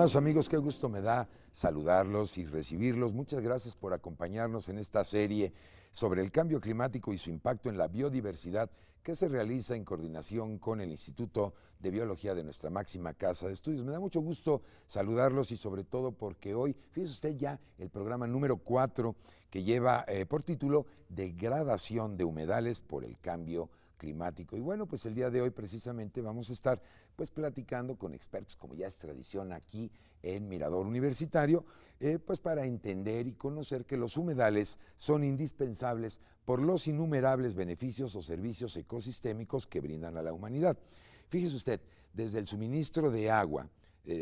Estimados amigos, qué gusto me da saludarlos y recibirlos. Muchas gracias por acompañarnos en esta serie sobre el cambio climático y su impacto en la biodiversidad que se realiza en coordinación con el Instituto de Biología de nuestra máxima casa de estudios. Me da mucho gusto saludarlos y sobre todo porque hoy, fíjese usted ya, el programa número 4 que lleva por título Degradación de humedales por el cambio climático. Y bueno, pues el día de hoy precisamente vamos a estar pues platicando con expertos, como ya es tradición aquí en Mirador Universitario, pues para entender y conocer que los humedales son indispensables por los innumerables beneficios o servicios ecosistémicos que brindan a la humanidad. Fíjese usted, desde el suministro de agua,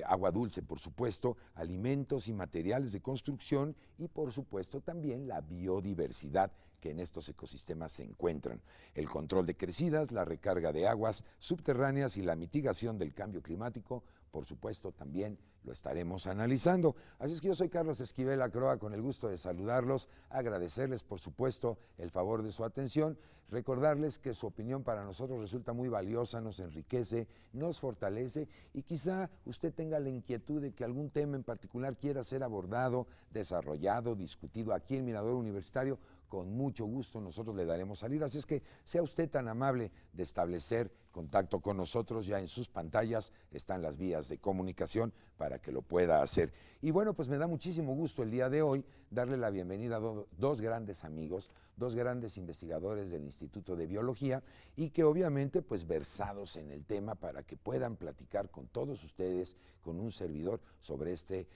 agua dulce, por supuesto, alimentos y materiales de construcción y, por supuesto, también la biodiversidad que en estos ecosistemas se encuentran. El control de crecidas, la recarga de aguas subterráneas y la mitigación del cambio climático, por supuesto, también lo estaremos analizando. Así es que yo soy Carlos Esquivel Acroa, con el gusto de saludarlos, agradecerles, por supuesto, el favor de su atención, recordarles que su opinión para nosotros resulta muy valiosa, nos enriquece, nos fortalece y quizá usted tenga la inquietud de que algún tema en particular quiera ser abordado, desarrollado, discutido aquí en Mirador Universitario. Con mucho gusto nosotros le daremos salida, así es que sea usted tan amable de establecer contacto con nosotros. Ya en sus pantallas están las vías de comunicación para que lo pueda hacer. Y bueno, pues me da muchísimo gusto el día de hoy darle la bienvenida a dos grandes amigos, dos grandes investigadores del Instituto de Biología y que obviamente pues versados en el tema para que puedan platicar con todos ustedes, con un servidor, sobre este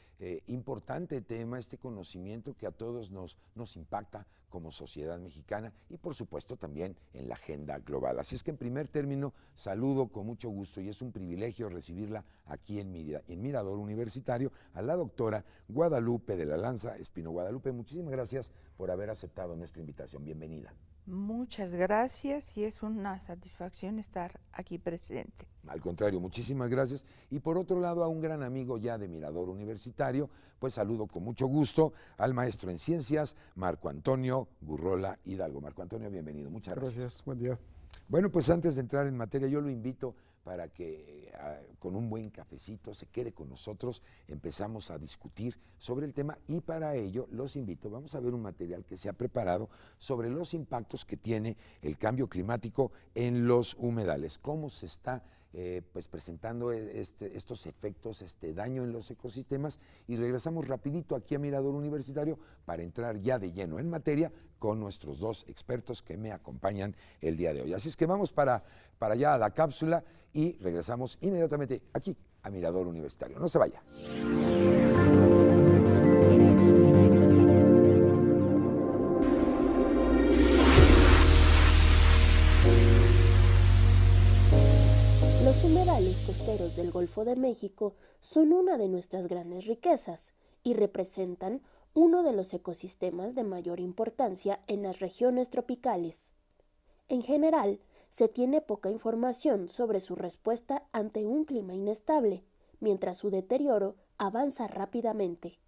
importante tema, este conocimiento que a todos nos impacta como sociedad mexicana y por supuesto también en la agenda global. Así es que en primer término saludo con mucho gusto y es un privilegio recibirla aquí en Mirador Universitario a la doctora Guadalupe de la Lanza Espino. Guadalupe, muchísimas gracias por haber aceptado nuestra invitación. Bienvenida. Muchas gracias y es una satisfacción estar aquí presente. Al contrario, muchísimas gracias. Y por otro lado, a un gran amigo ya de Mirador Universitario, pues saludo con mucho gusto al maestro en ciencias, Marco Antonio Gurrola Hidalgo. Marco Antonio, bienvenido. Muchas gracias. Gracias, buen día. Bueno, pues antes de entrar en materia, yo lo invito para que con un buen cafecito se quede con nosotros, empezamos a discutir sobre el tema y para ello los invito, vamos a ver un material que se ha preparado sobre los impactos que tiene el cambio climático en los humedales, cómo se está pues presentando estos efectos, este daño en los ecosistemas y regresamos rapidito aquí a Mirador Universitario para entrar ya de lleno en materia con nuestros dos expertos que me acompañan el día de hoy. Así es que vamos para allá a la cápsula y regresamos inmediatamente aquí a Mirador Universitario. No se vaya. Los humedales costeros del Golfo de México son una de nuestras grandes riquezas y representan uno de los ecosistemas de mayor importancia en las regiones tropicales. En general, se tiene poca información sobre su respuesta ante un clima inestable, mientras su deterioro avanza rápidamente.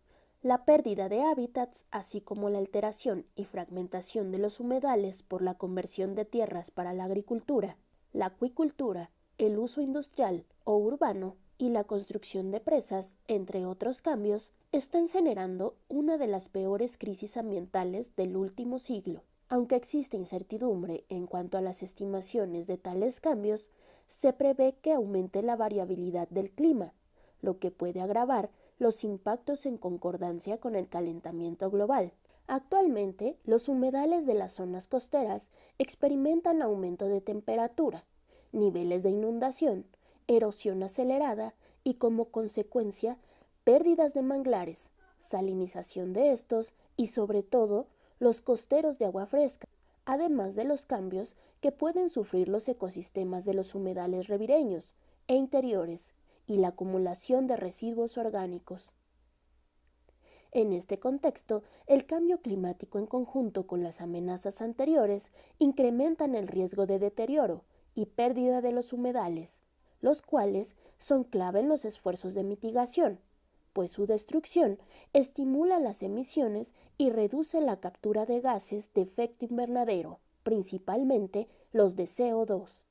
La pérdida de hábitats, así como la alteración y fragmentación de los humedales por la conversión de tierras para la agricultura, la acuicultura, el uso industrial o urbano y la construcción de presas, entre otros cambios, están generando una de las peores crisis ambientales del último siglo. Aunque existe incertidumbre en cuanto a las estimaciones de tales cambios, se prevé que aumente la variabilidad del clima, lo que puede agravar los impactos en concordancia con el calentamiento global. Actualmente, los humedales de las zonas costeras experimentan aumento de temperatura, niveles de inundación, erosión acelerada y como consecuencia pérdidas de manglares, salinización de estos y sobre todo los costeros de agua fresca, además de los cambios que pueden sufrir los ecosistemas de los humedales ribereños e interiores y la acumulación de residuos orgánicos. En este contexto, el cambio climático en conjunto con las amenazas anteriores incrementan el riesgo de deterioro y pérdida de los humedales, los cuales son clave en los esfuerzos de mitigación, pues su destrucción estimula las emisiones y reduce la captura de gases de efecto invernadero, principalmente los de CO2.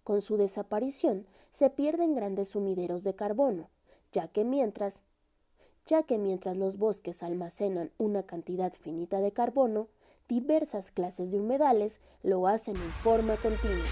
Con su desaparición se pierden grandes sumideros de carbono, ya que mientras ya que mientras los bosques almacenan una cantidad finita de carbono, diversas clases de humedales lo hacen en forma continua.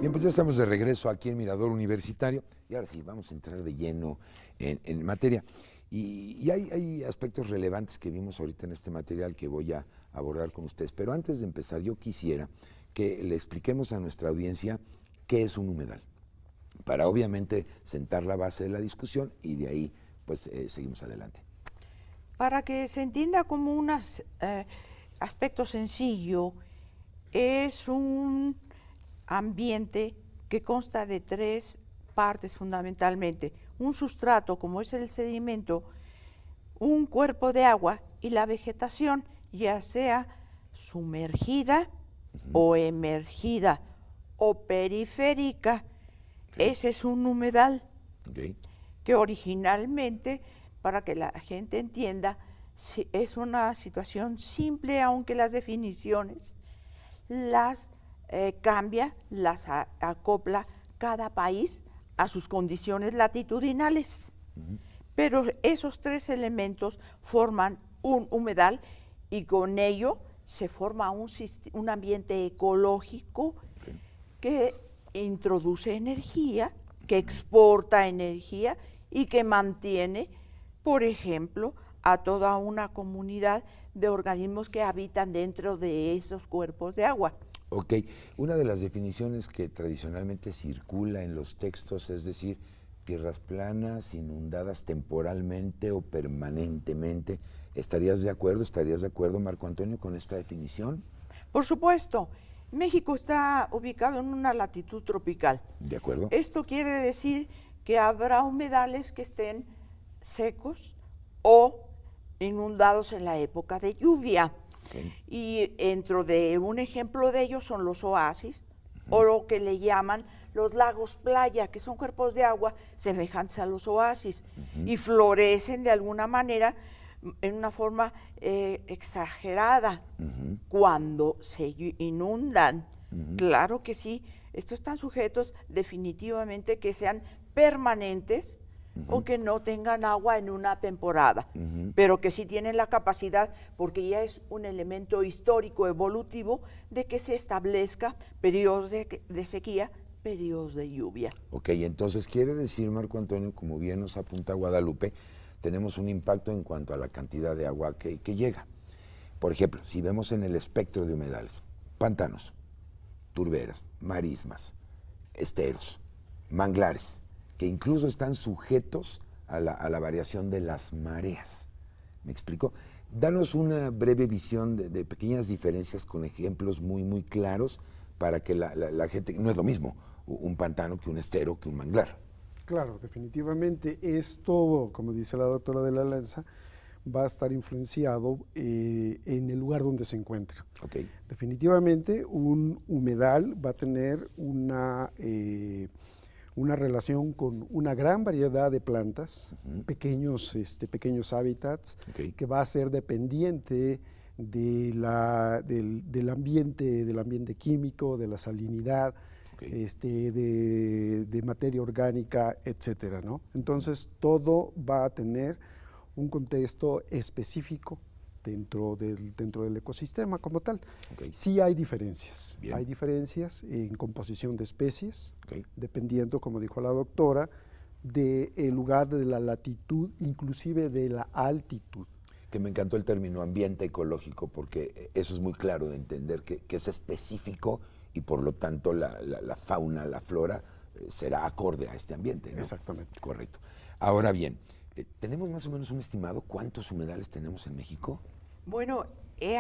Bien, pues ya estamos de regreso aquí en Mirador Universitario y ahora sí, vamos a entrar de lleno en materia. Y hay aspectos relevantes que vimos ahorita en este material que voy a abordar con ustedes. Pero antes de empezar, yo quisiera que le expliquemos a nuestra audiencia qué es un humedal, para obviamente sentar la base de la discusión y de ahí pues seguimos adelante. Para que se entienda como un aspecto sencillo, es un ambiente que consta de tres partes fundamentalmente: un sustrato, como es el sedimento, un cuerpo de agua y la vegetación, ya sea sumergida o emergida o periférica. Ese es un humedal que originalmente, para que la gente entienda, es una situación simple, aunque las definiciones las cambia, las acopla cada país a sus condiciones latitudinales. Pero esos tres elementos forman un humedal y con ello se forma un ambiente ecológico que introduce energía, que exporta energía y que mantiene, por ejemplo, a toda una comunidad de organismos que habitan dentro de esos cuerpos de agua. Ok, una de las definiciones que tradicionalmente circula en los textos es decir, tierras planas, inundadas temporalmente o permanentemente. ¿Estarías de acuerdo, Marco Antonio, con esta definición? Por supuesto. México está ubicado en una latitud tropical. De acuerdo. Esto quiere decir que habrá humedales que estén secos o inundados en la época de lluvia. Okay. Y dentro de un ejemplo de ellos son los oasis, o lo que le llaman los lagos playa, que son cuerpos de agua semejantes a los oasis, y florecen de alguna manera en una forma exagerada cuando se inundan. Claro que sí, estos están sujetos definitivamente que sean permanentes o que no tengan agua en una temporada, pero que sí tienen la capacidad, porque ya es un elemento histórico evolutivo, de que se establezca periodos de sequía, periodos de lluvia. Ok, entonces quiere decir, Marco Antonio, como bien nos apunta Guadalupe, tenemos un impacto en cuanto a la cantidad de agua que llega. Por ejemplo, si vemos en el espectro de humedales, pantanos, turberas, marismas, esteros, manglares, que incluso están sujetos a la variación de las mareas. ¿Me explico? Danos una breve visión de pequeñas diferencias con ejemplos muy claros para que la gente, no es lo mismo un pantano que un estero, que un manglar. Claro, definitivamente esto, como dice la doctora de la Lanza, va a estar influenciado en el lugar donde se encuentra. Okay. Definitivamente un humedal va a tener una relación con una gran variedad de plantas, pequeños hábitats, que va a ser dependiente del ambiente químico, de la salinidad, de materia orgánica, etcétera, ¿no? Entonces todo va a tener un contexto específico dentro del ecosistema como tal. Sí hay diferencias. Bien. Hay diferencias en composición de especies, dependiendo, como dijo la doctora, del lugar, de la latitud, inclusive de la altitud. Que me encantó el término ambiente ecológico, porque eso es muy claro de entender, que es específico y por lo tanto la fauna, la flora será acorde a este ambiente, ¿no? Exactamente. Correcto. Ahora bien, ¿tenemos más o menos un estimado cuántos humedales tenemos en México? Bueno,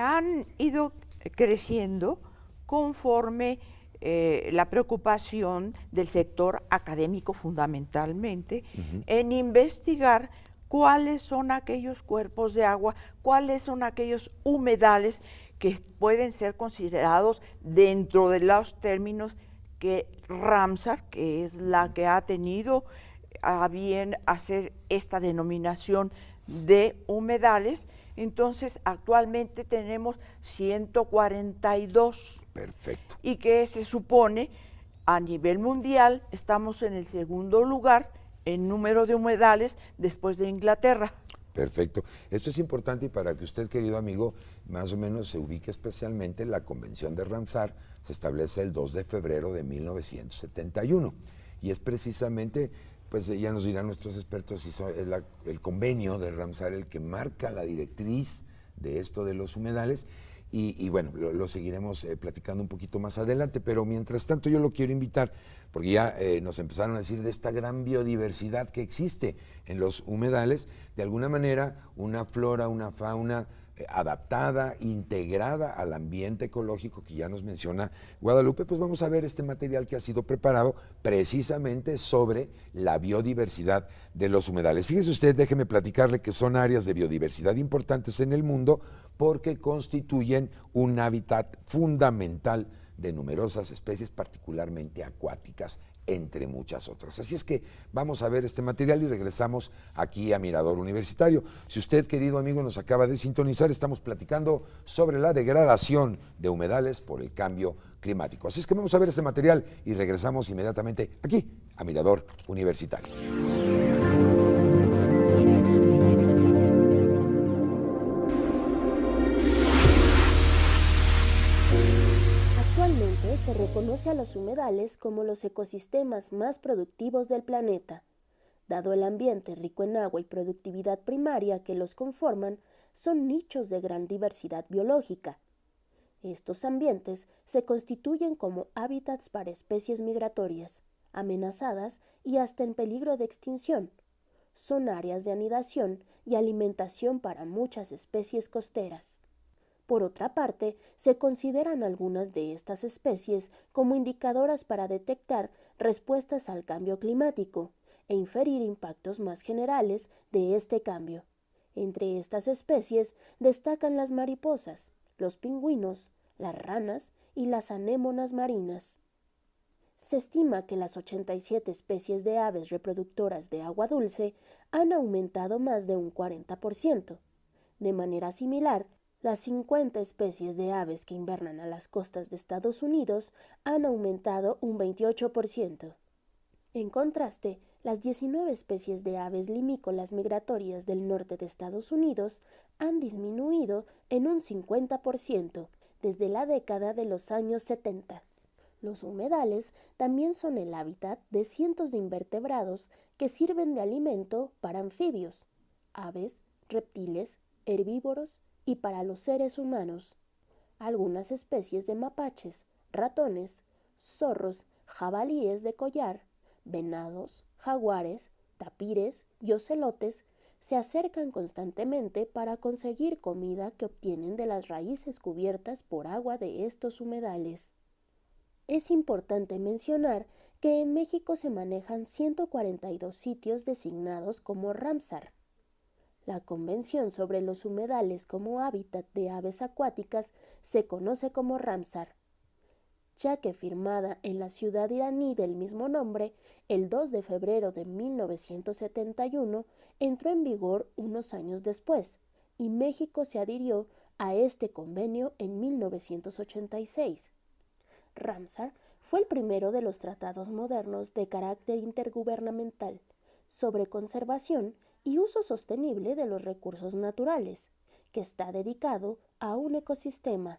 han ido creciendo conforme la preocupación del sector académico fundamentalmente en investigar cuáles son aquellos cuerpos de agua, cuáles son aquellos humedales que pueden ser considerados dentro de los términos que Ramsar, que es la que ha tenido a bien hacer esta denominación de humedales. Entonces, actualmente tenemos 142. Perfecto. Y que se supone, a nivel mundial, estamos en el segundo lugar en número de humedales después de Inglaterra. Perfecto. Esto es importante y para que usted, querido amigo, más o menos se ubique especialmente, la Convención de Ramsar se establece el 2 de febrero de 1971 y es precisamente, pues ya nos dirán nuestros expertos, si el convenio de Ramsar el que marca la directriz de esto de los humedales y bueno, lo seguiremos platicando un poquito más adelante, pero mientras tanto yo lo quiero invitar, porque ya nos empezaron a decir de esta gran biodiversidad que existe en los humedales, de alguna manera una flora, una fauna adaptada, integrada al ambiente ecológico que ya nos menciona Guadalupe, pues vamos a ver este material que ha sido preparado precisamente sobre la biodiversidad de los humedales. Fíjese usted, déjeme platicarle que son áreas de biodiversidad importantes en el mundo porque constituyen un hábitat fundamental de numerosas especies, particularmente acuáticas, entre muchas otras. Así es que vamos a ver este material y regresamos aquí a Mirador Universitario. Si usted, querido amigo, nos acaba de sintonizar, estamos platicando sobre la degradación de humedales por el cambio climático. Así es que vamos a ver este material y regresamos inmediatamente aquí a Mirador Universitario. Actualmente se reconoce a los humedales como los ecosistemas más productivos del planeta. Dado el ambiente rico en agua y productividad primaria que los conforman, son nichos de gran diversidad biológica. Estos ambientes se constituyen como hábitats para especies migratorias, amenazadas y hasta en peligro de extinción. Son áreas de anidación y alimentación para muchas especies costeras. Por otra parte, se consideran algunas de estas especies como indicadoras para detectar respuestas al cambio climático e inferir impactos más generales de este cambio. Entre estas especies destacan las mariposas, los pingüinos, las ranas y las anémonas marinas. Se estima que las 87 especies de aves reproductoras de agua dulce han aumentado más de un 40%. De manera similar, las 50 especies de aves que invernan a las costas de Estados Unidos han aumentado un 28%. En contraste, las 19 especies de aves limícolas migratorias del norte de Estados Unidos han disminuido en un 50% desde la década de los años 70. Los humedales también son el hábitat de cientos de invertebrados que sirven de alimento para anfibios, aves, reptiles, herbívoros y para los seres humanos. Algunas especies de mapaches, ratones, zorros, jabalíes de collar, venados, jaguares, tapires y ocelotes se acercan constantemente para conseguir comida que obtienen de las raíces cubiertas por agua de estos humedales. Es importante mencionar que en México se manejan 142 sitios designados como Ramsar. La Convención sobre los humedales como hábitat de aves acuáticas se conoce como Ramsar, ya que firmada en la ciudad iraní del mismo nombre, el 2 de febrero de 1971, entró en vigor unos años después, y México se adhirió a este convenio en 1986. Ramsar fue el primero de los tratados modernos de carácter intergubernamental sobre conservación y uso sostenible de los recursos naturales, que está dedicado a un ecosistema,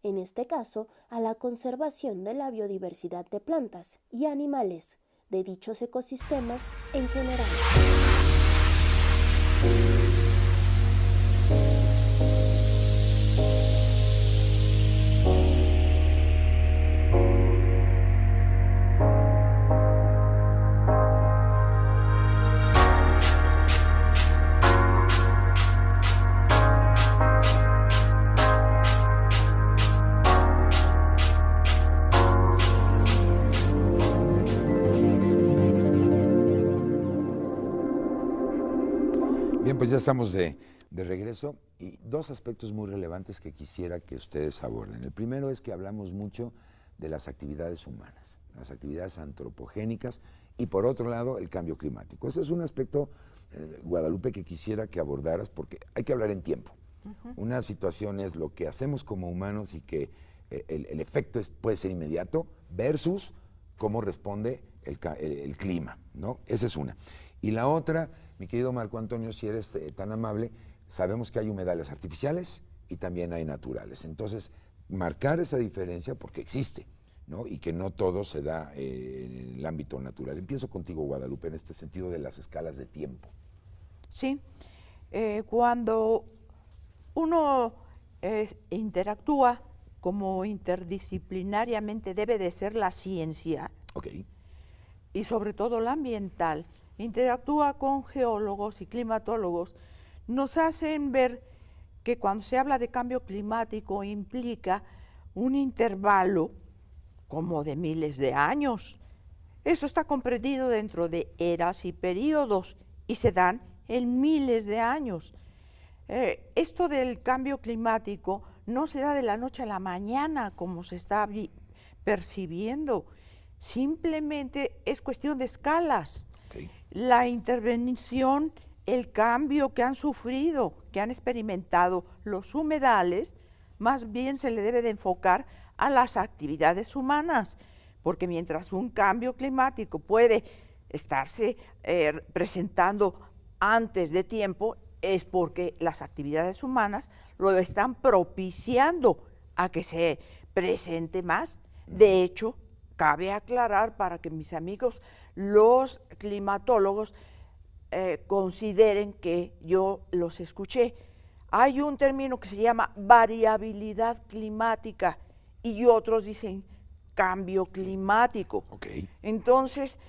en este caso a la conservación de la biodiversidad de plantas y animales de dichos ecosistemas en general. Bien, pues ya estamos de regreso y dos aspectos muy relevantes que quisiera que ustedes aborden. El primero es que hablamos mucho de las actividades humanas, las actividades antropogénicas y por otro lado el cambio climático. Ese es un aspecto Guadalupe, que quisiera que abordaras, porque hay que hablar en tiempo. Una situación es lo que hacemos como humanos y que el efecto puede ser inmediato versus cómo responde el clima, ¿no? Esa es una. Y la otra, mi querido Marco Antonio, si eres tan amable, sabemos que hay humedales artificiales y también hay naturales. Entonces, marcar esa diferencia porque existe, ¿no? Y que no todo se da en el ámbito natural. Empiezo contigo, Guadalupe, en este sentido de las escalas de tiempo. Sí, cuando uno interactúa como interdisciplinariamente debe de ser la ciencia, y sobre todo la ambiental, interactúa con geólogos y climatólogos, nos hacen ver que cuando se habla de cambio climático implica un intervalo como de miles de años. Eso está comprendido dentro de eras y periodos y se dan en miles de años. Esto del cambio climático no se da de la noche a la mañana como se está percibiendo, simplemente es cuestión de escalas. La intervención, el cambio que han sufrido, que han experimentado los humedales, más bien se le debe de enfocar a las actividades humanas, porque mientras un cambio climático puede estarse presentando antes de tiempo, es porque las actividades humanas lo están propiciando a que se presente más. De hecho, cabe aclarar para que mis amigos, los climatólogos, consideren que yo los escuché. Hay un término que se llama variabilidad climática y otros dicen cambio climático. Entonces,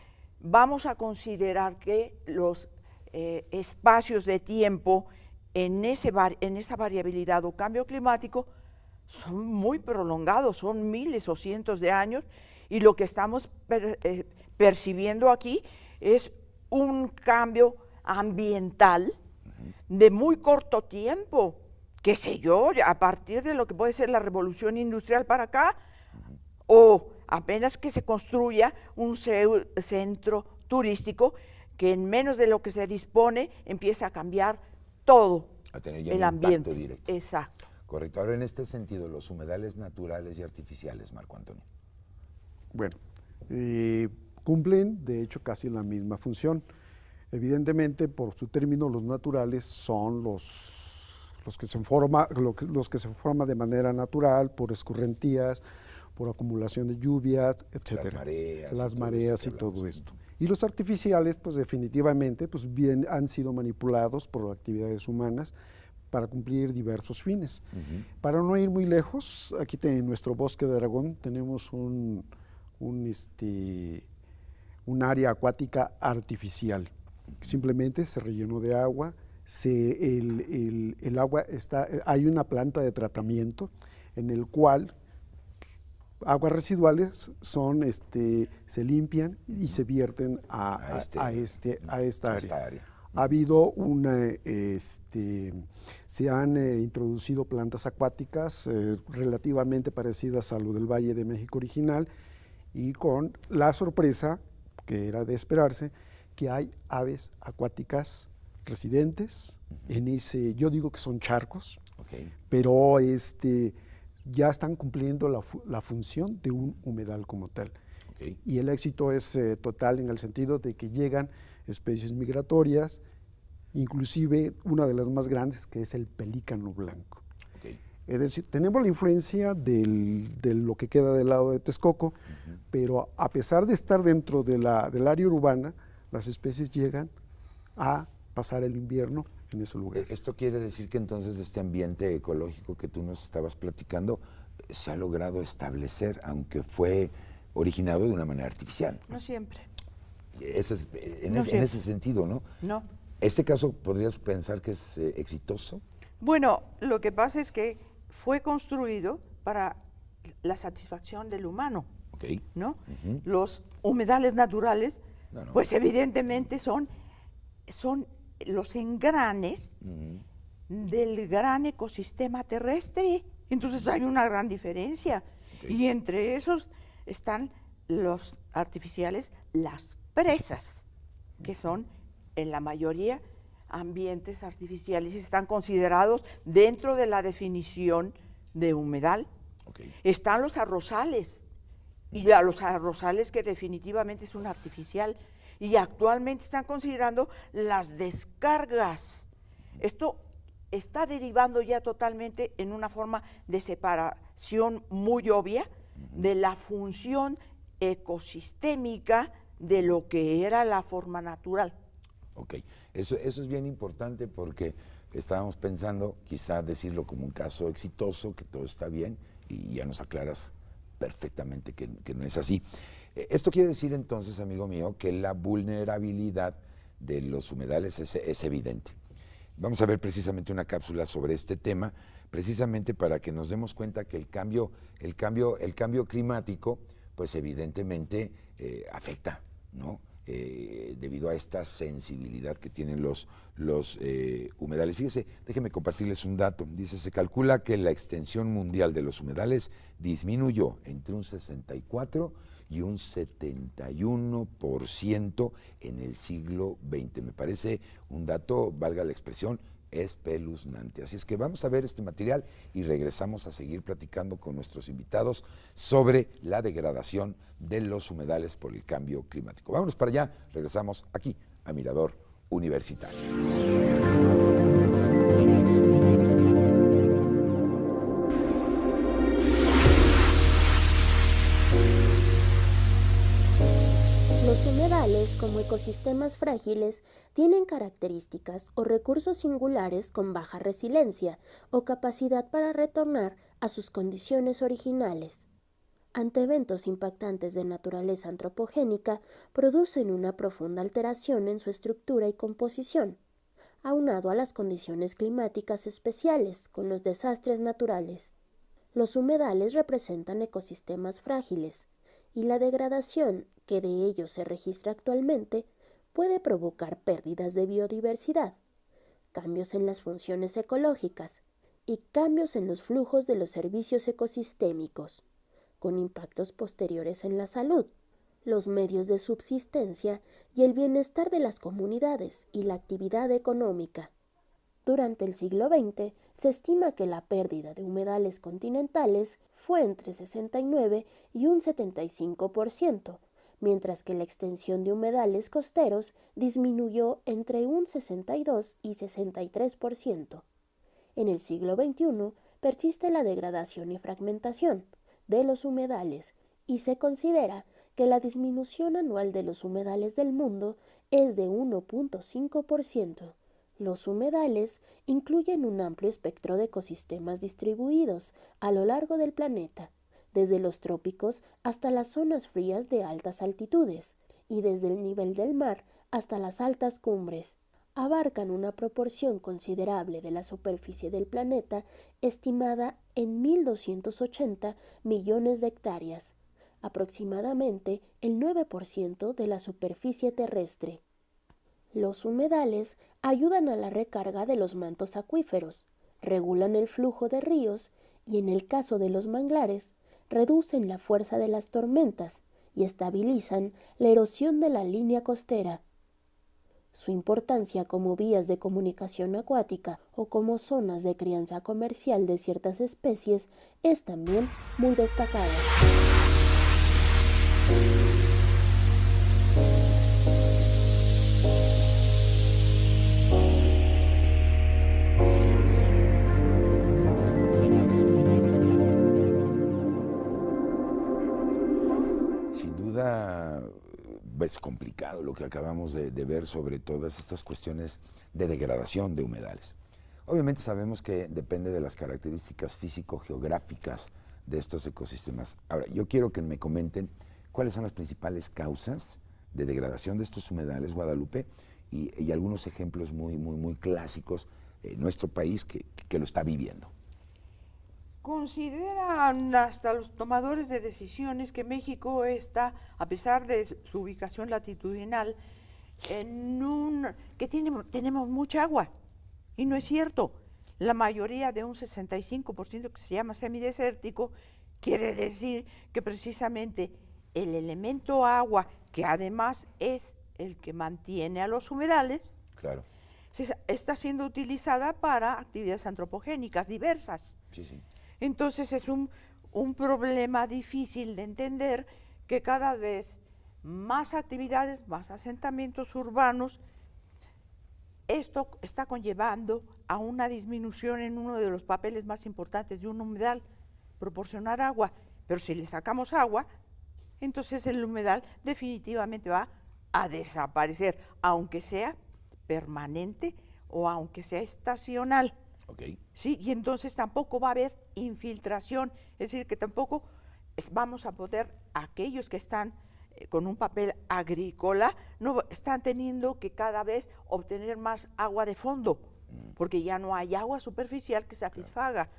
vamos a considerar que los espacios de tiempo en esa variabilidad o cambio climático son muy prolongados, son miles o cientos de años, y lo que estamos percibiendo aquí es un cambio ambiental de muy corto tiempo, qué sé yo, a partir de lo que puede ser la revolución industrial para acá, o apenas que se construya un centro turístico que en menos de lo que se dispone empieza a cambiar todo a tener ya el un ambiente. Impacto directo. Exacto. Correcto. Ahora, en este sentido, los humedales naturales y artificiales, Marco Antonio. Bueno, cumplen de hecho casi la misma función. Evidentemente, por su término, los naturales son los que se forman de manera natural por escorrentías, por acumulación de lluvias, etcétera. Las mareas y todo esto. Y los artificiales, pues definitivamente, pues bien han sido manipulados por actividades humanas para cumplir diversos fines. Para no ir muy lejos, aquí en nuestro bosque de Aragón tenemos un área acuática artificial. Simplemente se rellenó de agua, el agua hay una planta de tratamiento en el cual aguas residuales se limpian y se vierten a esta área. Ha habido se han introducido plantas acuáticas relativamente parecidas a lo del Valle de México original, y con la sorpresa, que era de esperarse, que hay aves acuáticas residentes en yo digo que son charcos, pero ya están cumpliendo la función de un humedal como tal. Y el éxito es total en el sentido de que llegan especies migratorias, inclusive una de las más grandes, que es el pelícano blanco. Es decir, tenemos la influencia de lo que queda del lado de Texcoco, pero a pesar de estar dentro del área urbana, las especies llegan a pasar el invierno en ese lugar. Esto quiere decir que entonces este ambiente ecológico que tú nos estabas platicando se ha logrado establecer, aunque fue originado de una manera artificial. No siempre. En ese sentido, ¿no? No. ¿Este caso podrías pensar que es exitoso? Bueno, lo que pasa es que fue construido para la satisfacción del humano, ¿no? Los humedales naturales, pues evidentemente son los engranes del gran ecosistema terrestre. Entonces hay una gran diferencia. Y entre esos están los artificiales, las presas, que son en la mayoría ambientes artificiales y están considerados dentro de la definición de humedal. Okay. Están los arrozales, y a los arrozales que definitivamente es un artificial, y actualmente están considerando las descargas. Esto está derivando ya totalmente en una forma de separación muy obvia de la función ecosistémica de lo que era la forma natural. Ok, eso es bien importante porque estábamos pensando quizá decirlo como un caso exitoso, que todo está bien, y ya nos aclaras perfectamente que no es así. Esto quiere decir entonces, amigo mío, que la vulnerabilidad de los humedales es evidente. Vamos a ver precisamente una cápsula sobre este tema, precisamente para que nos demos cuenta que el cambio climático, pues evidentemente afecta, ¿no? Debido a esta sensibilidad que tienen los humedales. Fíjese, déjenme compartirles un dato. Dice, se calcula que la extensión mundial de los humedales disminuyó entre un 64 y un 71% en el siglo XX. Me parece un dato, valga la expresión, espeluznante. Así es que vamos a ver este material y regresamos a seguir platicando con nuestros invitados sobre la degradación de los humedales por el cambio climático. Vámonos para allá, regresamos aquí a Mirador Universitario. Los humedales, como ecosistemas frágiles, tienen características o recursos singulares con baja resiliencia o capacidad para retornar a sus condiciones originales. Ante eventos impactantes de naturaleza antropogénica, producen una profunda alteración en su estructura y composición, aunado a las condiciones climáticas especiales con los desastres naturales. Los humedales representan ecosistemas frágiles, y la degradación que de ellos se registra actualmente puede provocar pérdidas de biodiversidad, cambios en las funciones ecológicas y cambios en los flujos de los servicios ecosistémicos, con impactos posteriores en la salud, los medios de subsistencia y el bienestar de las comunidades y la actividad económica. Durante el siglo XX, se estima que la pérdida de humedales continentales fue entre 69 y un 75%, mientras que la extensión de humedales costeros disminuyó entre un 62 y 63%. En el siglo XXI persiste la degradación y fragmentación de los humedales y se considera que la disminución anual de los humedales del mundo es de 1.5%. Los humedales incluyen un amplio espectro de ecosistemas distribuidos a lo largo del planeta, desde los trópicos hasta las zonas frías de altas altitudes y desde el nivel del mar hasta las altas cumbres. Abarcan una proporción considerable de la superficie del planeta, estimada en 1.280 millones de hectáreas, aproximadamente el 9% de la superficie terrestre. Los humedales ayudan a la recarga de los mantos acuíferos, regulan el flujo de ríos y, en el caso de los manglares, reducen la fuerza de las tormentas y estabilizan la erosión de la línea costera. Su importancia como vías de comunicación acuática o como zonas de crianza comercial de ciertas especies es también muy destacada. Es complicado lo que acabamos de ver sobre todas estas cuestiones de degradación de humedales. Obviamente sabemos que depende de las características físico-geográficas de estos ecosistemas. Ahora, yo quiero que me comenten cuáles son las principales causas de degradación de estos humedales, Guadalupe, y algunos ejemplos muy clásicos en nuestro país que lo está viviendo. Consideran hasta los tomadores de decisiones que México está, a pesar de su ubicación latitudinal, que tenemos mucha agua. Y no es cierto. La mayoría de un 65% que se llama semidesértico quiere decir que precisamente el elemento agua, que además es el que mantiene a los humedales, claro, está siendo utilizada para actividades antropogénicas diversas. Sí, sí. Entonces es un problema difícil de entender, que cada vez más actividades, más asentamientos urbanos, esto está conllevando a una disminución en uno de los papeles más importantes de un humedal, proporcionar agua. Pero si le sacamos agua, entonces el humedal definitivamente va a desaparecer, aunque sea permanente o aunque sea estacional. Okay. Sí, y entonces tampoco va a haber infiltración, es decir, que tampoco vamos a poder, aquellos que están con un papel agrícola, no están teniendo que cada vez obtener más agua de fondo, porque ya no hay agua superficial que satisfaga. Claro.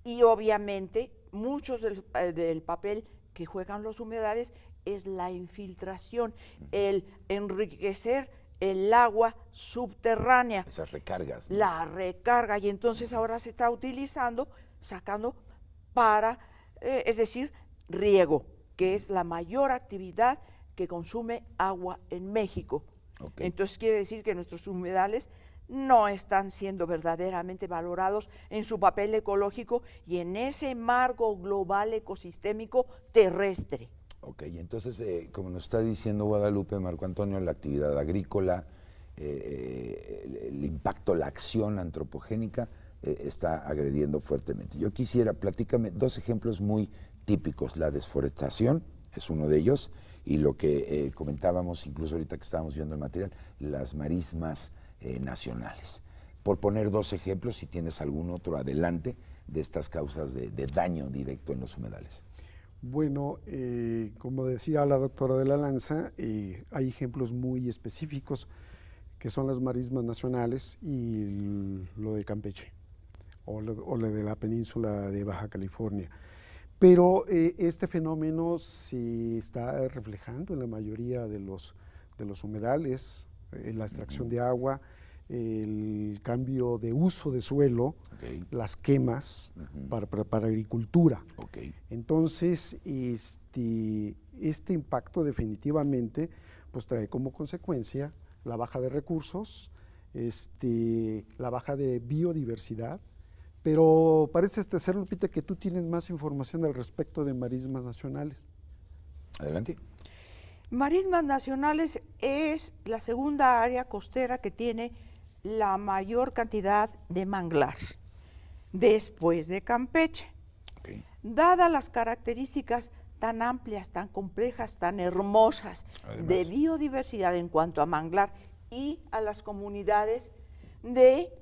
Y obviamente muchos del papel que juegan los humedales es la infiltración, el enriquecer el agua subterránea. Esas recargas, ¿no? La recarga, y entonces ahora se está utilizando, sacando para, es decir, riego, que es la mayor actividad que consume agua en México. Okay. Entonces quiere decir que nuestros humedales no están siendo verdaderamente valorados en su papel ecológico y en ese marco global ecosistémico terrestre. Ok, entonces, como nos está diciendo Guadalupe, Marco Antonio, la actividad agrícola, el impacto, la acción antropogénica está agrediendo fuertemente. Yo quisiera, platícame dos ejemplos muy típicos. La desforestación es uno de ellos, y lo que comentábamos incluso ahorita que estábamos viendo el material, las marismas nacionales. Por poner dos ejemplos, si tienes algún otro adelante, de estas causas de daño directo en los humedales. Bueno, como decía la doctora de la Lanza, hay ejemplos muy específicos que son las marismas nacionales y lo de Campeche o lo de la península de Baja California. Pero este fenómeno se está reflejando en la mayoría de los humedales, la extracción de agua, el cambio de uso de suelo, okay, las quemas para agricultura. Okay. Entonces, este impacto definitivamente pues trae como consecuencia la baja de recursos, la baja de biodiversidad, pero parece ser, Lupita, que tú tienes más información al respecto de marismas nacionales. Adelante. Marismas nacionales es la segunda área costera que tiene la mayor cantidad de manglar, después de Campeche. Okay. Dadas las características tan amplias, tan complejas, tan hermosas, además, de biodiversidad en cuanto a manglar y a las comunidades de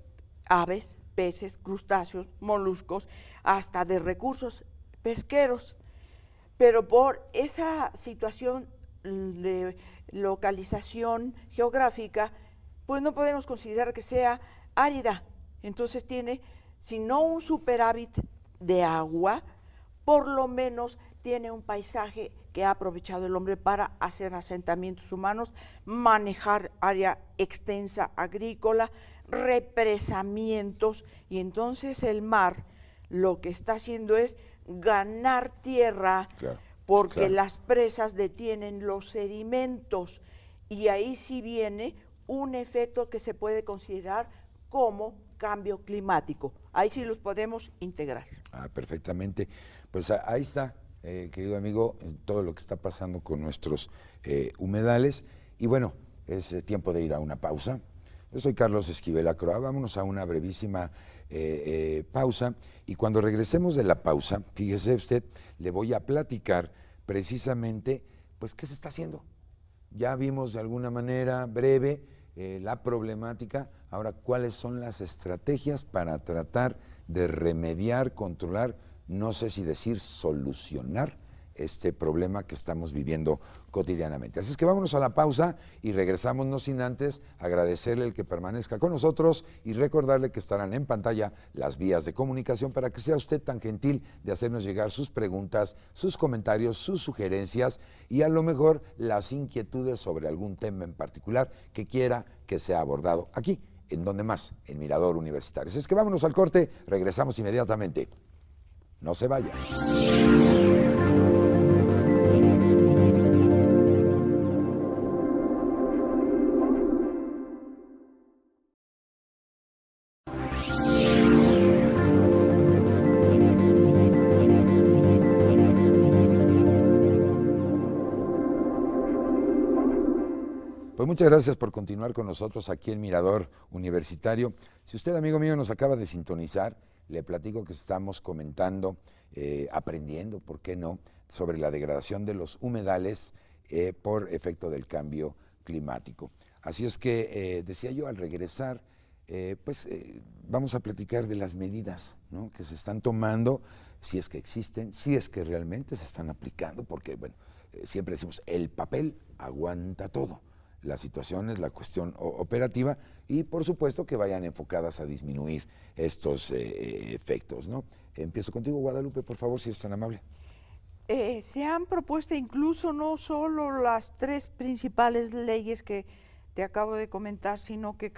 aves, peces, crustáceos, moluscos, hasta de recursos pesqueros, pero por esa situación de localización geográfica, pues no podemos considerar que sea árida. Entonces tiene, si no un superávit de agua, por lo menos tiene un paisaje que ha aprovechado el hombre para hacer asentamientos humanos, manejar área extensa agrícola, represamientos, y entonces el mar lo que está haciendo es ganar tierra, claro, porque claro, las presas detienen los sedimentos, y ahí sí viene un efecto que se puede considerar como cambio climático. Ahí sí los podemos integrar. Perfectamente. Pues ahí está, querido amigo, todo lo que está pasando con nuestros humedales. Y bueno, es tiempo de ir a una pausa. Yo soy Carlos Esquivel Acroa, vámonos a una brevísima pausa, y cuando regresemos de la pausa, fíjese usted, le voy a platicar precisamente, pues, qué se está haciendo. Ya vimos de alguna manera breve la problemática, ahora cuáles son las estrategias para tratar de remediar, controlar, no sé si decir solucionar este problema que estamos viviendo cotidianamente. Así es que vámonos a la pausa y regresamos, no sin antes agradecerle el que permanezca con nosotros y recordarle que estarán en pantalla las vías de comunicación para que sea usted tan gentil de hacernos llegar sus preguntas, sus comentarios, sus sugerencias y a lo mejor las inquietudes sobre algún tema en particular que quiera que sea abordado aquí, en donde más, en Mirador Universitario. Así es que vámonos al corte, regresamos inmediatamente. No se vayan. Pues muchas gracias por continuar con nosotros aquí en Mirador Universitario. Si usted, amigo mío, nos acaba de sintonizar, le platico que estamos comentando, aprendiendo, ¿por qué no?, sobre la degradación de los humedales por efecto del cambio climático. Así es que, decía yo, al regresar, vamos a platicar de las medidas, ¿no?, que se están tomando, si es que existen, si es que realmente se están aplicando, porque, bueno, siempre decimos, el papel aguanta todo. La situación es la cuestión operativa y, por supuesto, que vayan enfocadas a disminuir estos efectos, ¿no? Empiezo contigo, Guadalupe, por favor, si eres tan amable. Se han propuesto incluso no solo las 3 principales leyes que te acabo de comentar, sino que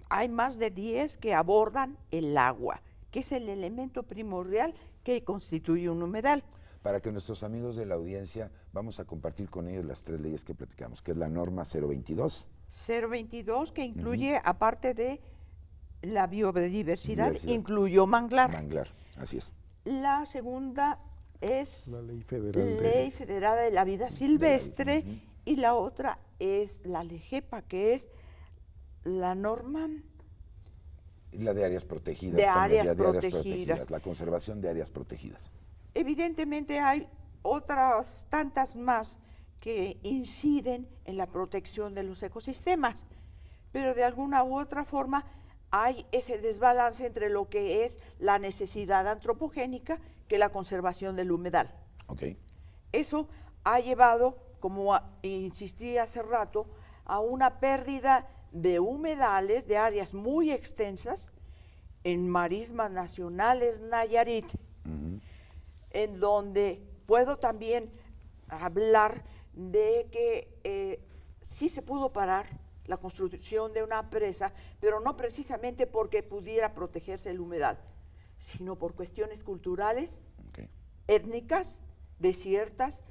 hay más de 10 que abordan el agua, que es el elemento primordial que constituye un humedal. Para que nuestros amigos de la audiencia, vamos a compartir con ellos las 3 leyes que platicamos, que es la norma 022. 022, que incluye, aparte de la biodiversidad, incluyó manglar. Manglar, así es. La segunda es La Ley Federal de la Vida Silvestre, y la otra es la LEGEPA, que es la norma... La de áreas protegidas. De también, áreas protegidas. La conservación de áreas protegidas. Evidentemente hay otras tantas más que inciden en la protección de los ecosistemas, pero de alguna u otra forma hay ese desbalance entre lo que es la necesidad antropogénica que la conservación del humedal. Okay. Eso ha llevado, como insistí hace rato, a una pérdida de humedales, de áreas muy extensas, en marismas nacionales Nayarit, en donde puedo también hablar de que sí se pudo parar la construcción de una presa, pero no precisamente porque pudiera protegerse el humedal, sino por cuestiones culturales, étnicas, de ciertos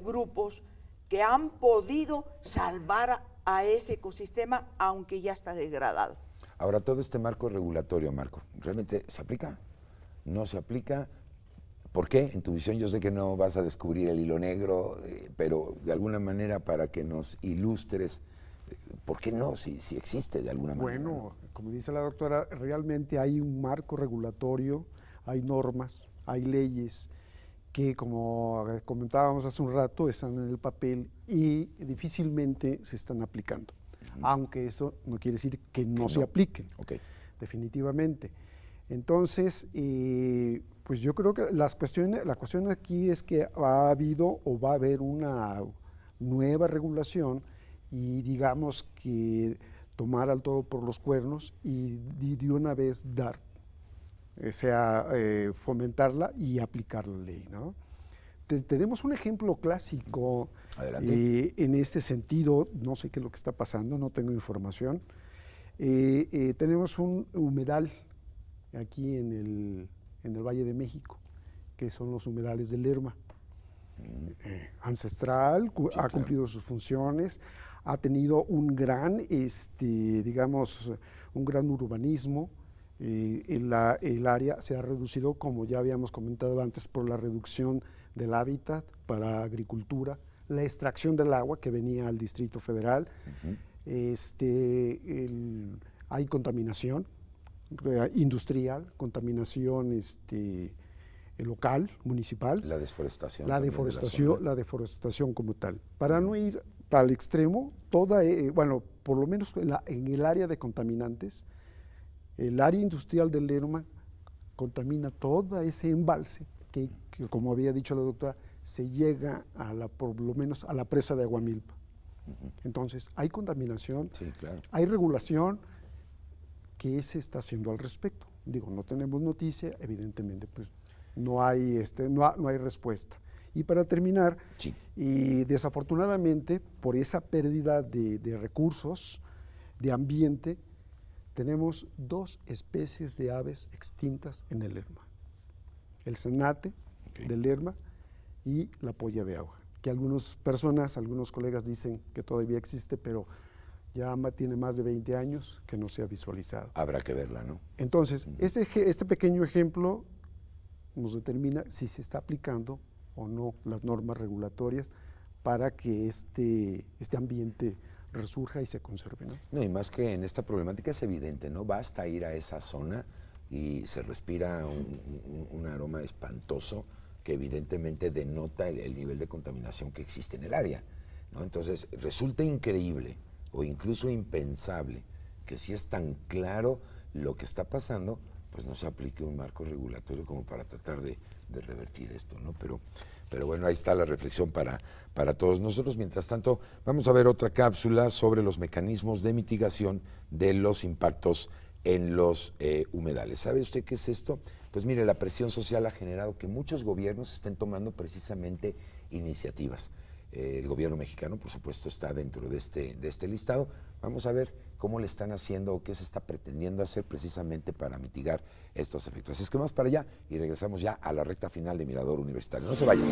grupos que han podido salvar a ese ecosistema, aunque ya está degradado. Ahora, todo este marco regulatorio, Marco, ¿realmente se aplica? ¿No se aplica? ¿Por qué? En tu visión, yo sé que no vas a descubrir el hilo negro, pero de alguna manera para que nos ilustres, ¿por qué no? Si existe de alguna manera. Bueno, como dice la doctora, realmente hay un marco regulatorio, hay normas, hay leyes que, como comentábamos hace un rato, están en el papel y difícilmente se están aplicando. Aunque eso no quiere decir que no se apliquen, definitivamente. Entonces, pues yo creo que la cuestión aquí es que ha habido o va a haber una nueva regulación y digamos que tomar al toro por los cuernos y de una vez dar, fomentarla y aplicar la ley, ¿no? Tenemos un ejemplo clásico en este sentido, no sé qué es lo que está pasando, no tengo información. Tenemos un humedal aquí en el Valle de México, que son los humedales de Lerma. Ancestral, ha cumplido sus funciones, ha tenido un gran, digamos, un gran urbanismo. El área se ha reducido, como ya habíamos comentado antes, por la reducción del hábitat para agricultura, la extracción del agua que venía al Distrito Federal. Hay contaminación industrial, contaminación local, municipal. La desforestación. La deforestación como tal. Para no ir al extremo, por lo menos en el área de contaminantes, el área industrial de Lerma contamina todo ese embalse que, como había dicho la doctora, se llega por lo menos a la presa de Aguamilpa. Entonces, hay contaminación, hay regulación. ¿Qué se está haciendo al respecto? Digo, no tenemos noticia, evidentemente, pues no hay respuesta. Y para terminar, y desafortunadamente, por esa pérdida de recursos, de ambiente, tenemos 2 especies de aves extintas en el Lerma. El cenate del Lerma y la polla de agua, que algunos colegas dicen que todavía existe, pero ya tiene más de 20 años que no se ha visualizado. Habrá que verla, ¿no? Entonces, este pequeño ejemplo nos determina si se está aplicando o no las normas regulatorias para que este ambiente resurja y se conserve, ¿no? No, y más que en esta problemática es evidente, ¿no? Basta ir a esa zona y se respira un aroma espantoso que evidentemente denota el nivel de contaminación que existe en el área, ¿no? Entonces, resulta increíble o incluso impensable que si es tan claro lo que está pasando, pues no se aplique un marco regulatorio como para tratar de revertir esto, ¿no? Pero bueno, ahí está la reflexión para todos nosotros. Mientras tanto, vamos a ver otra cápsula sobre los mecanismos de mitigación de los impactos en los humedales. ¿Sabe usted qué es esto? Pues mire, la presión social ha generado que muchos gobiernos estén tomando precisamente iniciativas. El gobierno mexicano, por supuesto, está dentro de este listado. Vamos a ver cómo le están haciendo o qué se está pretendiendo hacer precisamente para mitigar estos efectos. Así es que vamos para allá y regresamos ya a la recta final de Mirador Universitario. No se vayan.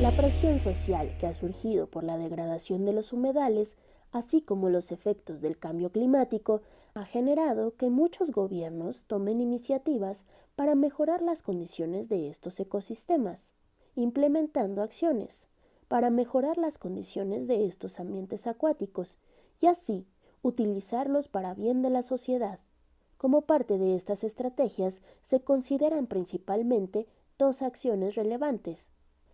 La presión social que ha surgido por la degradación de los humedales, así como los efectos del cambio climático, ha generado que muchos gobiernos tomen iniciativas para mejorar las condiciones de estos ecosistemas, implementando acciones para mejorar las condiciones de estos ambientes acuáticos y así utilizarlos para bien de la sociedad. Como parte de estas estrategias se consideran principalmente dos acciones relevantes: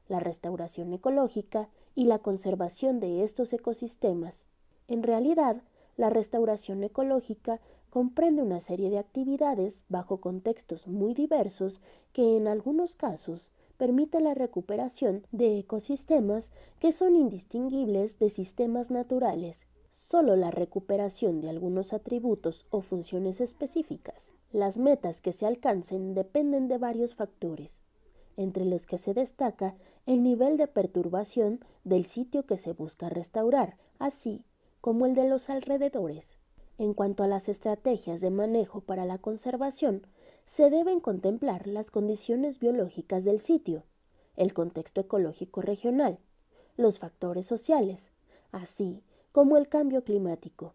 la restauración ecológica y la conservación de estos ecosistemas. En realidad, la restauración ecológica comprende una serie de actividades bajo contextos muy diversos que en algunos casos permite la recuperación de ecosistemas que son indistinguibles de sistemas naturales. Solo la recuperación de algunos atributos o funciones específicas. Las metas que se alcancen dependen de varios factores, entre los que se destaca el nivel de perturbación del sitio que se busca restaurar, así como el de los alrededores. En cuanto a las estrategias de manejo para la conservación, se deben contemplar las condiciones biológicas del sitio, el contexto ecológico regional, los factores sociales, así como el cambio climático,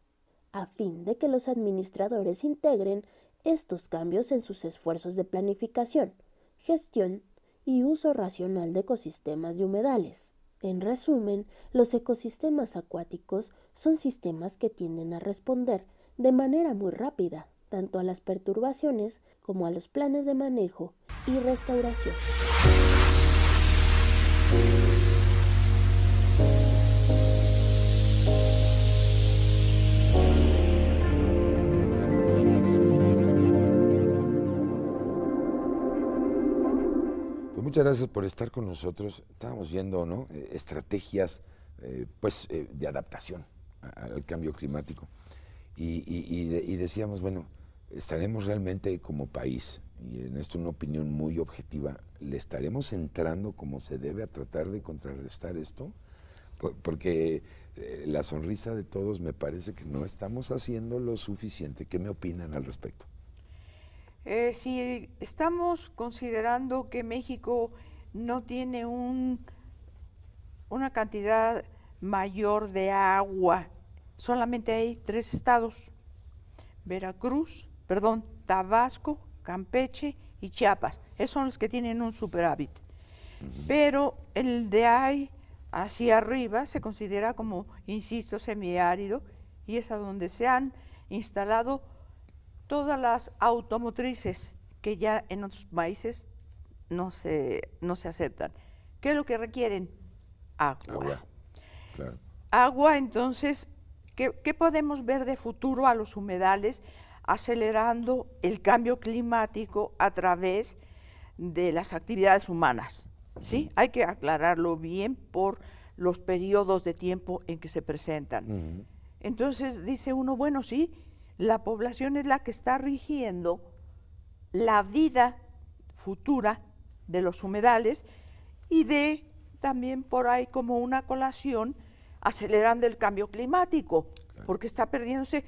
a fin de que los administradores integren estos cambios en sus esfuerzos de planificación, gestión y uso racional de ecosistemas de humedales. En resumen, los ecosistemas acuáticos son sistemas que tienden a responder de manera muy rápida tanto a las perturbaciones como a los planes de manejo y restauración. Muchas gracias por estar con nosotros. Estábamos viendo, ¿no?, estrategias de adaptación al cambio climático. Y decíamos, bueno, estaremos realmente como país, y en esto una opinión muy objetiva, ¿le estaremos entrando como se debe a tratar de contrarrestar esto? Porque la sonrisa de todos me parece que no estamos haciendo lo suficiente. ¿Qué me opinan al respecto? Si estamos considerando que México no tiene una cantidad mayor de agua, solamente hay 3 estados: Tabasco, Campeche y Chiapas. Esos son los que tienen un superávit. Pero el de ahí hacia arriba se considera como, insisto, semiárido, y es a donde se han instalado todas las automotrices que ya en otros países no se aceptan. ¿Qué es lo que requieren? Agua. Claro. Agua, entonces, ¿qué podemos ver de futuro a los humedales acelerando el cambio climático a través de las actividades humanas? ¿Sí? Hay que aclararlo bien por los periodos de tiempo en que se presentan. Entonces dice uno, bueno, sí, la población es la que está rigiendo la vida futura de los humedales y también por ahí como una colación acelerando el cambio climático, porque está perdiéndose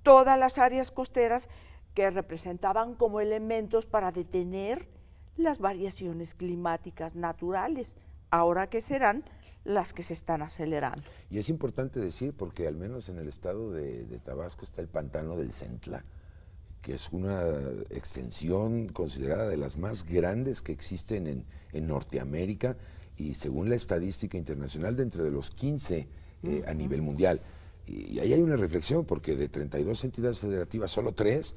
todas las áreas costeras que representaban como elementos para detener las variaciones climáticas naturales, ahora que serán las que se están acelerando. Y es importante decir, porque al menos en el estado de Tabasco está el pantano del Centla, que es una extensión considerada de las más grandes que existen en Norteamérica y según la estadística internacional de entre los 15 a nivel mundial. Y ahí hay una reflexión, porque de 32 entidades federativas, solo 3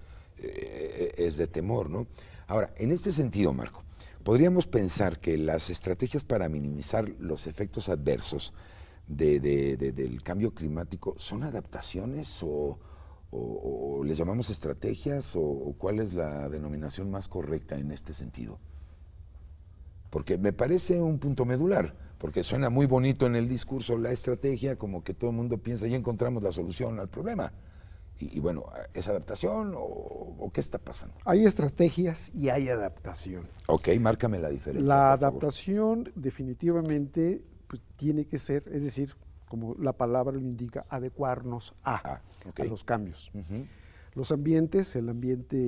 es de temor, ¿no? Ahora, en este sentido, Marco, podríamos pensar que las estrategias para minimizar los efectos adversos del cambio climático son adaptaciones o les llamamos estrategias o cuál es la denominación más correcta en este sentido. Porque me parece un punto medular, porque suena muy bonito en el discurso la estrategia, como que todo el mundo piensa ya encontramos la solución al problema. Y bueno, ¿es adaptación o qué está pasando? Hay estrategias y hay adaptación. Ok, márcame la diferencia. La adaptación definitivamente pues, tiene que ser, es decir, como la palabra lo indica, adecuarnos a los cambios. Los ambientes, el ambiente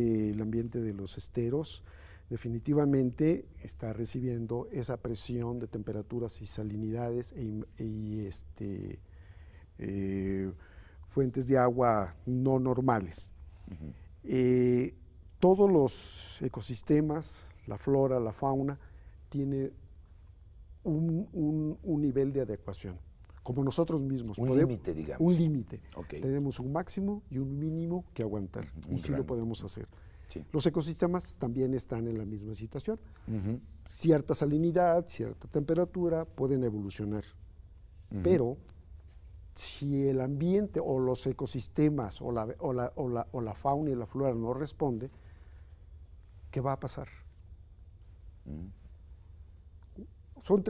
de los esteros, definitivamente está recibiendo esa presión de temperaturas y salinidades fuentes de agua no normales. Todos los ecosistemas, la flora, la fauna, tiene un nivel de adecuación, como nosotros mismos. Un límite, digamos. Un límite. Okay. Tenemos un máximo y un mínimo que aguantar, y sí lo podemos hacer. Sí. Los ecosistemas también están en la misma situación. Cierta salinidad, cierta temperatura pueden evolucionar, pero si el ambiente o los ecosistemas o la fauna y la flora no responde, ¿qué va a pasar? Son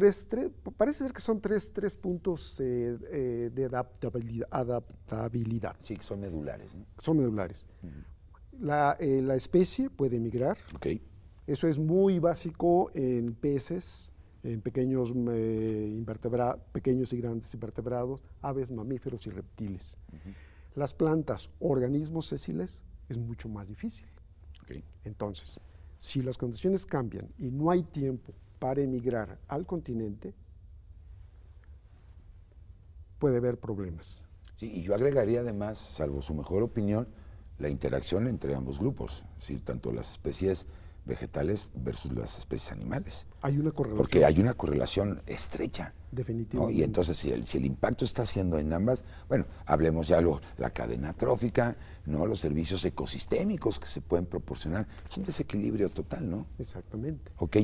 parece ser que son tres puntos de adaptabilidad. Sí, que son medulares, ¿no? Son medulares. La especie puede migrar. Okay. Eso es muy básico en peces, en pequeños y grandes invertebrados, aves, mamíferos y reptiles. Las plantas, organismos sesiles, es mucho más difícil. Okay. Entonces, si las condiciones cambian y no hay tiempo para emigrar al continente, puede haber problemas. Sí, y yo agregaría además, salvo su mejor opinión, la interacción entre ambos grupos, es decir, tanto las especies vegetales versus las especies animales. Hay una correlación. Porque hay una correlación estrecha. Definitivamente. ¿No? Y entonces, si el impacto está haciendo en ambas, bueno, hablemos ya la cadena trófica, ¿no? Los servicios ecosistémicos que se pueden proporcionar. Es un desequilibrio total, ¿no? Exactamente. Ok.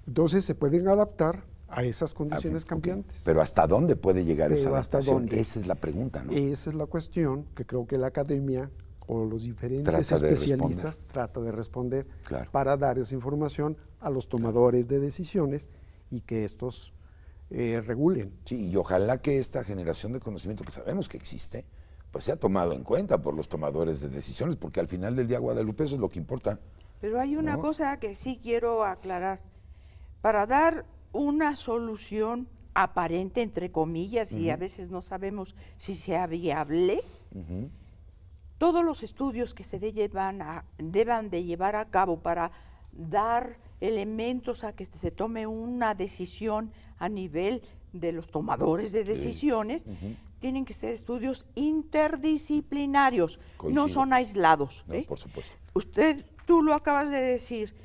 Entonces se pueden adaptar a esas condiciones cambiantes. Pero ¿hasta dónde puede llegar esa adaptación? ¿Hasta dónde? Esa es la pregunta, ¿no? Esa es la cuestión que creo que la academia o los diferentes Trata de especialistas trata de responder, claro, para dar esa información a los tomadores de decisiones y que estos regulen. Sí, y ojalá que esta generación de conocimiento que sabemos que existe, pues sea tomado en cuenta por los tomadores de decisiones, porque al final del día, Guadalupe, eso es lo que importa. Pero hay una ¿no? cosa que sí quiero aclarar. Para dar una solución aparente, entre comillas, y a veces no sabemos si sea viable, todos los estudios que se deban de llevar a cabo para dar elementos a que se tome una decisión a nivel de los tomadores de decisiones, tienen que ser estudios interdisciplinarios, no son aislados. No, por supuesto. Tú lo acabas de decir,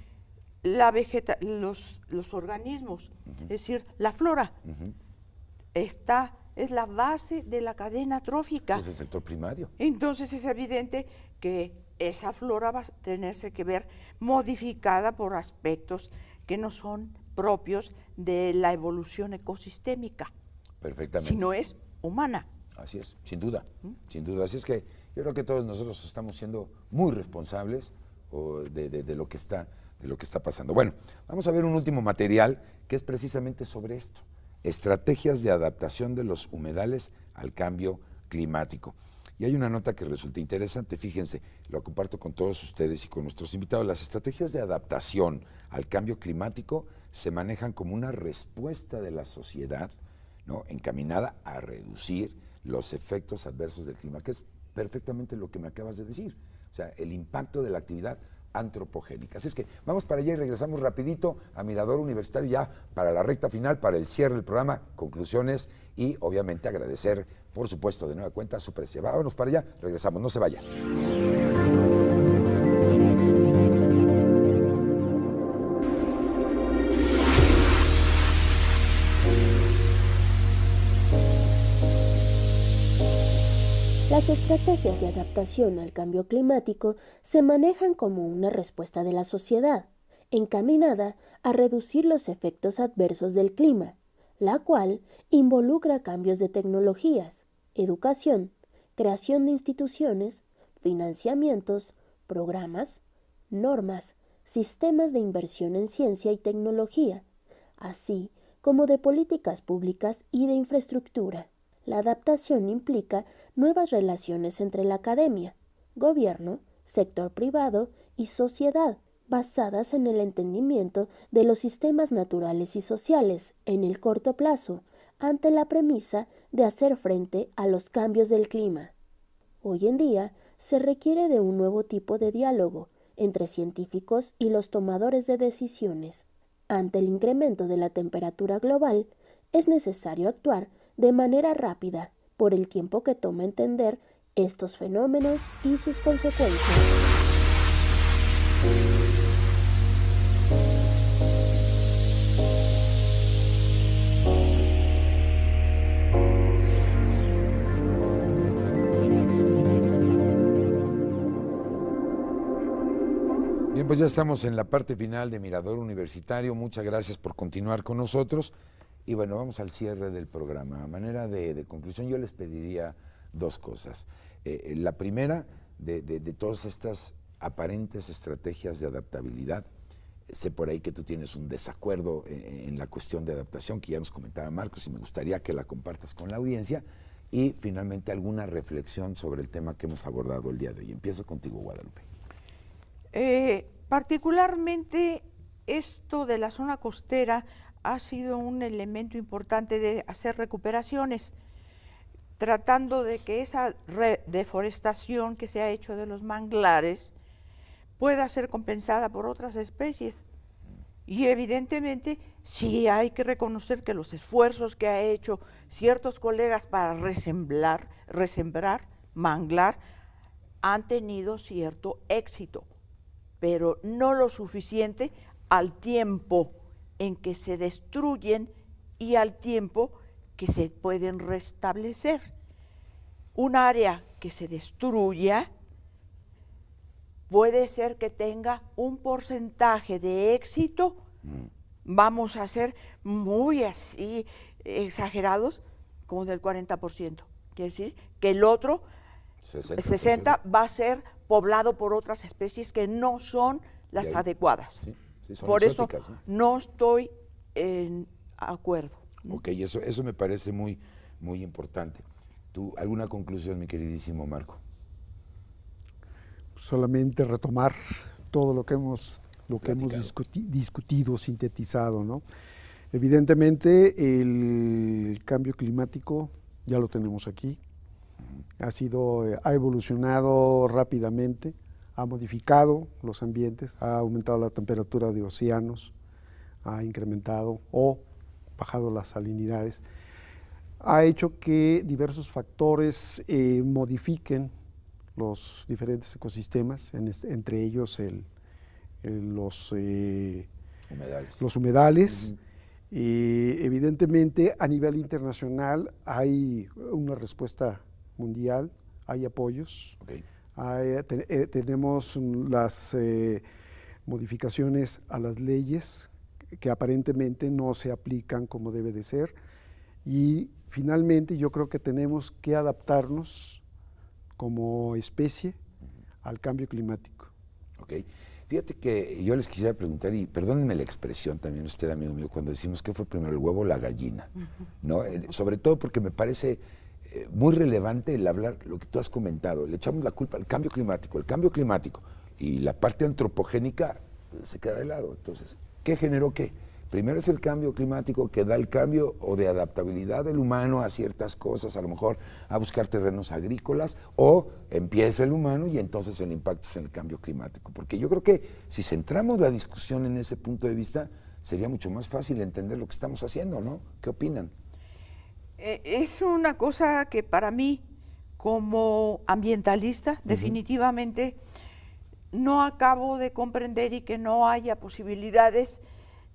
los organismos, es decir, la flora, es la base de la cadena trófica. Es el sector primario. Entonces es evidente que esa flora va a tenerse que ver modificada por aspectos que no son propios de la evolución ecosistémica. Perfectamente. Sino es humana. Así es, sin duda, sin duda. Así es que yo creo que todos nosotros estamos siendo muy responsables de lo que está pasando. Bueno, vamos a ver un último material que es precisamente sobre esto. Estrategias de adaptación de los humedales al cambio climático. Y hay una nota que resulta interesante, fíjense, lo comparto con todos ustedes y con nuestros invitados. Las estrategias de adaptación al cambio climático se manejan como una respuesta de la sociedad, ¿no?, encaminada a reducir los efectos adversos del clima, que es perfectamente lo que me acabas de decir. O sea, el impacto de la actividad antropogénica. Así es que vamos para allá y regresamos rapidito a Mirador Universitario ya para la recta final, para el cierre del programa, conclusiones y obviamente agradecer, por supuesto, de nueva cuenta su presencia. Vámonos para allá, regresamos, no se vayan. Las estrategias de adaptación al cambio climático se manejan como una respuesta de la sociedad, encaminada a reducir los efectos adversos del clima, la cual involucra cambios de tecnologías, educación, creación de instituciones, financiamientos, programas, normas, sistemas de inversión en ciencia y tecnología, así como de políticas públicas y de infraestructura. La adaptación implica nuevas relaciones entre la academia, gobierno, sector privado y sociedad, basadas en el entendimiento de los sistemas naturales y sociales en el corto plazo, ante la premisa de hacer frente a los cambios del clima. Hoy en día se requiere de un nuevo tipo de diálogo entre científicos y los tomadores de decisiones. Ante el incremento de la temperatura global, es necesario actuar de manera rápida por el tiempo que toma entender estos fenómenos y sus consecuencias. Bien, pues ya estamos en la parte final de Mirador Universitario. Muchas gracias por continuar con nosotros. Y bueno, vamos al cierre del programa. A manera de conclusión, yo les pediría dos cosas. La primera, de todas estas aparentes estrategias de adaptabilidad, sé por ahí que tú tienes un desacuerdo en la cuestión de adaptación, que ya nos comentaba Marcos, y me gustaría que la compartas con la audiencia. Y finalmente, alguna reflexión sobre el tema que hemos abordado el día de hoy. Empiezo contigo, Guadalupe. Particularmente, esto de la zona costera ha sido un elemento importante de hacer recuperaciones, tratando de que esa deforestación que se ha hecho de los manglares pueda ser compensada por otras especies. Y evidentemente sí hay que reconocer que los esfuerzos que ha hecho ciertos colegas para resembrar manglar, han tenido cierto éxito, pero no lo suficiente al tiempo en que se destruyen y al tiempo que se pueden restablecer. Un área que se destruya puede ser que tenga un porcentaje de éxito, vamos a ser muy así exagerados, como del 40%. Quiere decir que el otro, 60%, va a ser poblado por otras especies que no son las adecuadas. Sí. Sí, por exóticas, eso ¿sí? No estoy en acuerdo. Ok, eso me parece muy importante. ¿Tú, alguna conclusión, mi queridísimo Marco? Solamente retomar todo lo que hemos discutido, sintetizado, ¿no? Evidentemente, el cambio climático ya lo tenemos aquí. Ha evolucionado rápidamente, ha modificado los ambientes, ha aumentado la temperatura de océanos, ha incrementado o bajado las salinidades, ha hecho que diversos factores modifiquen los diferentes ecosistemas, entre ellos los humedales. Evidentemente, a nivel internacional hay una respuesta mundial, hay apoyos. Okay. Tenemos las modificaciones a las leyes que aparentemente no se aplican como debe de ser, y finalmente yo creo que tenemos que adaptarnos como especie al cambio climático. Ok. Fíjate que yo les quisiera preguntar, y perdónenme la expresión también usted, amigo mío, cuando decimos ¿qué fue primero, el huevo o la gallina? ¿No? Sobre todo porque me parece muy relevante el hablar lo que tú has comentado. Le echamos la culpa al cambio climático, y la parte antropogénica se queda de lado. Entonces, ¿qué generó qué? Primero es el cambio climático que da el cambio o de adaptabilidad del humano a ciertas cosas, a lo mejor a buscar terrenos agrícolas, o empieza el humano y entonces el impacto es en el cambio climático. Porque yo creo que si centramos la discusión en ese punto de vista, sería mucho más fácil entender lo que estamos haciendo, ¿no? ¿Qué opinan? Es una cosa que para mí, como ambientalista, definitivamente no acabo de comprender y que no haya posibilidades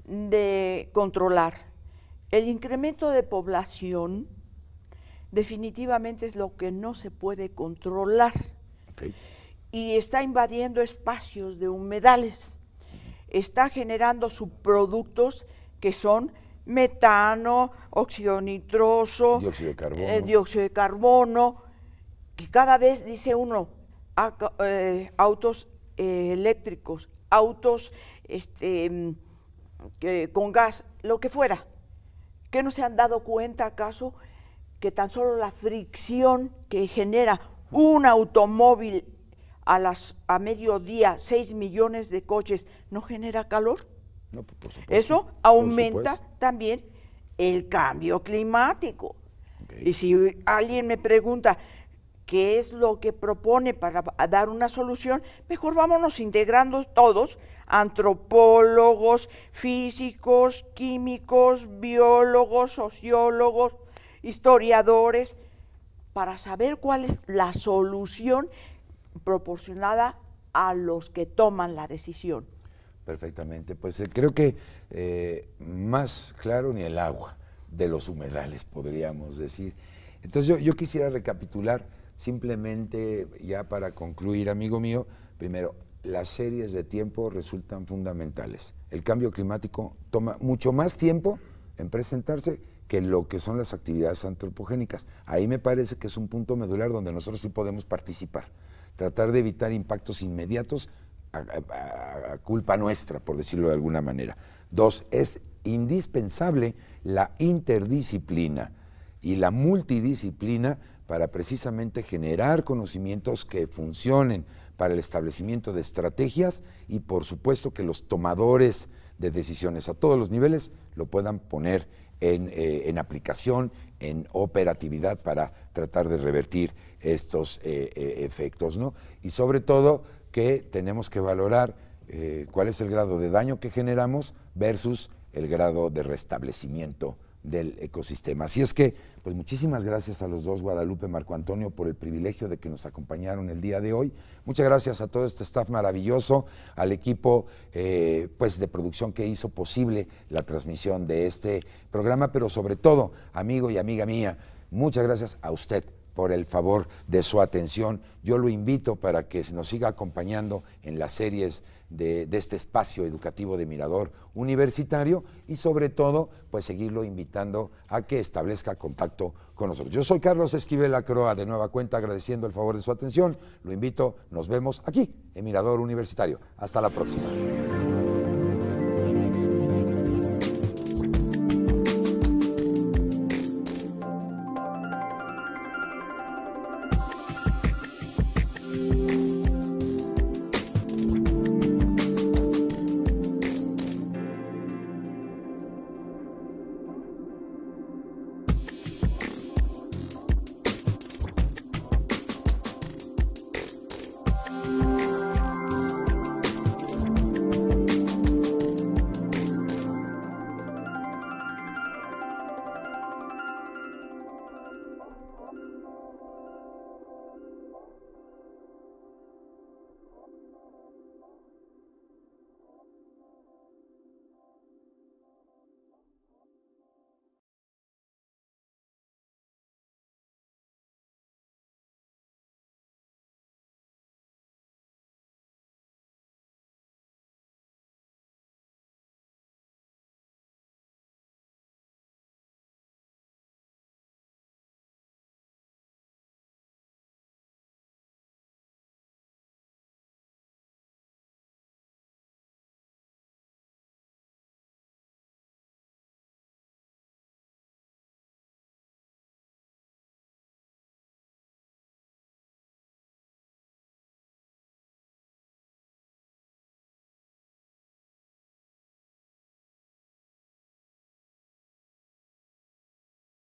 de controlar. El incremento de población definitivamente es lo que no se puede controlar. Okay. Y está invadiendo espacios de humedales, está generando subproductos que son metano, óxido nitroso, dióxido de carbono, que cada vez dice uno, autos eléctricos, autos con gas, lo que fuera, que no se han dado cuenta acaso que tan solo la fricción que genera un automóvil a mediodía, 6 millones de coches, ¿no genera calor? No, por supuesto. Eso aumenta también el cambio climático. Okay. Y si alguien me pregunta qué es lo que propone para dar una solución, mejor vámonos integrando todos, antropólogos, físicos, químicos, biólogos, sociólogos, historiadores, para saber cuál es la solución proporcionada a los que toman la decisión. Perfectamente, pues creo que más claro ni el agua de los humedales, podríamos decir. Entonces yo quisiera recapitular simplemente, ya para concluir, amigo mío. Primero, las series de tiempo resultan fundamentales. El cambio climático toma mucho más tiempo en presentarse que lo que son las actividades antropogénicas. Ahí me parece que es un punto medular donde nosotros sí podemos participar, tratar de evitar impactos inmediatos a culpa nuestra, por decirlo de alguna manera. Dos, es indispensable la interdisciplina y la multidisciplina para precisamente generar conocimientos que funcionen para el establecimiento de estrategias y por supuesto que los tomadores de decisiones a todos los niveles lo puedan poner en aplicación, en operatividad para tratar de revertir estos efectos, ¿no? Y sobre todo que tenemos que valorar cuál es el grado de daño que generamos versus el grado de restablecimiento del ecosistema. Así es que, pues muchísimas gracias a los dos, Guadalupe, Marco Antonio, por el privilegio de que nos acompañaron el día de hoy. Muchas gracias a todo este staff maravilloso, al equipo pues de producción que hizo posible la transmisión de este programa, pero sobre todo, amigo y amiga mía, muchas gracias a usted por el favor de su atención. Yo lo invito para que nos siga acompañando en las series de este espacio educativo de Mirador Universitario y sobre todo, pues seguirlo invitando a que establezca contacto con nosotros. Yo soy Carlos Esquivel Acroa, de nueva cuenta agradeciendo el favor de su atención. Lo invito, nos vemos aquí en Mirador Universitario. Hasta la próxima.